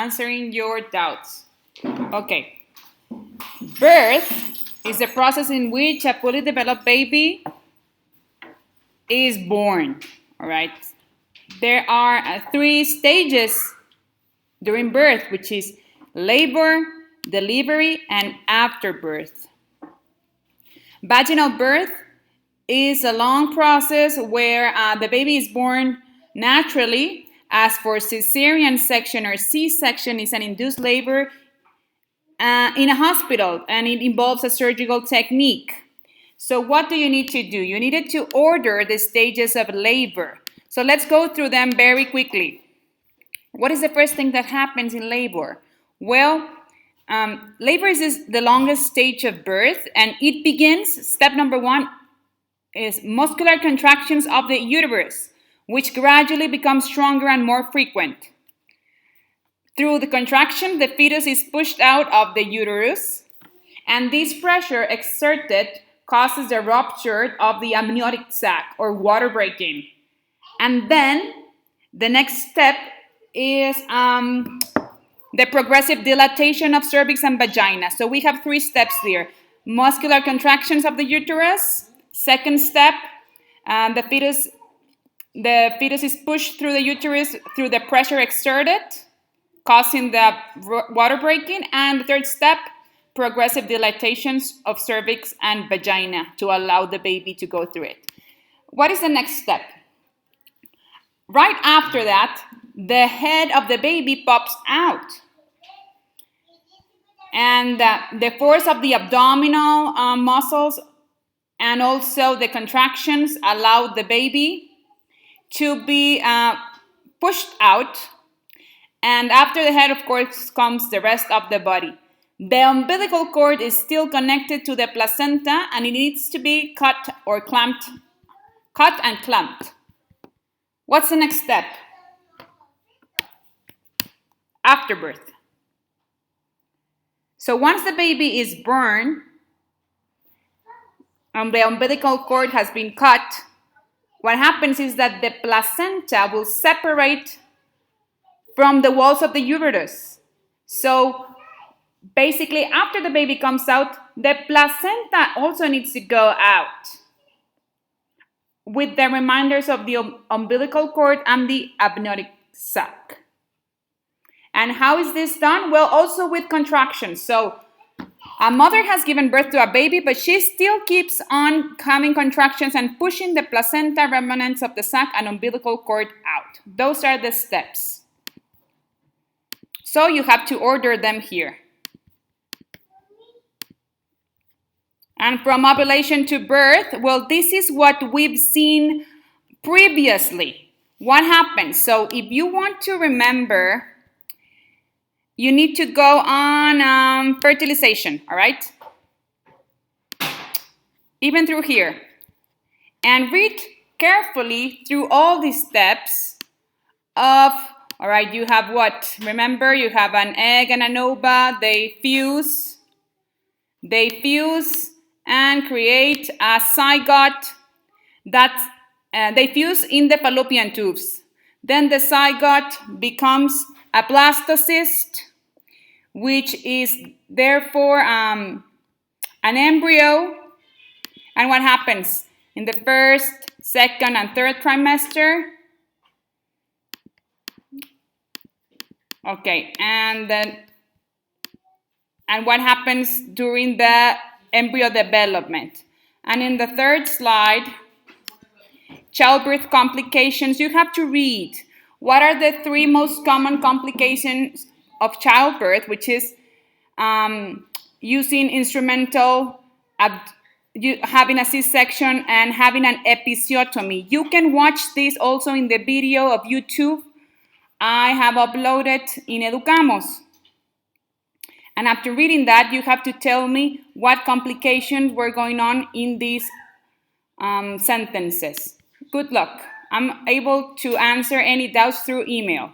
answering your doubts. Okay. Birth is the process in which a fully developed baby is born. All right. There are 3 stages during birth, which is labor, delivery, and afterbirth. Vaginal birth is a long process where the baby is born naturally. As for cesarean section or C-section, is an induced labor in a hospital, and it involves a surgical technique. So what do you need to do? You needed to order the stages of labor. So let's go through them very quickly. What is the first thing that happens in labor? Well, labor is the longest stage of birth, and it begins, step number 1 is muscular contractions of the uterus, which gradually become stronger and more frequent. Through the contraction, the fetus is pushed out of the uterus, and this pressure exerted causes the rupture of the amniotic sac or water breaking. And then the next step is the progressive dilatation of cervix and vagina. So we have 3 steps there. Muscular contractions of the uterus. Second step, the fetus is pushed through the uterus through the pressure exerted, causing the water breaking. And the third step, progressive dilatations of cervix and vagina to allow the baby to go through it. What is the next step? Right after that, the head of the baby pops out. And the force of the abdominal muscles and also the contractions allow the baby to be pushed out. And after the head, of course, comes the rest of the body. The umbilical cord is still connected to the placenta, and it needs to be cut and clamped. What's the next step? Afterbirth. So once the baby is born, the umbilical cord has been cut, what happens is that the placenta will separate from the walls of the uterus. So basically, after the baby comes out, the placenta also needs to go out with the reminders of the umbilical cord and the amniotic sac. And how is this done? Well, also with contractions. So a mother has given birth to a baby, but she still keeps on having contractions and pushing the placenta, remnants of the sac, and umbilical cord out. Those are the steps. So you have to order them here. And from ovulation to birth, well, this is what we've seen previously. What happens? So if you want to remember, you need to go on fertilization, all right? Even through here. And read carefully through all these steps of, all right, you have what? Remember, you have an egg and an ova. They fuse and create a zygote that they fuse in the fallopian tubes. Then the zygote becomes a blastocyst, which is therefore an embryo. And what happens in the first, second, and third trimester? Okay, and what happens during the embryo development? And in the third slide, childbirth complications. You have to read what are the 3 most common complications of childbirth, which is using instrumental, having a C-section, and having an episiotomy. You can watch this also in the video of YouTube I have uploaded in Educamos. And after reading that, you have to tell me what complications were going on in these sentences. Good luck. I'm able to answer any doubts through email.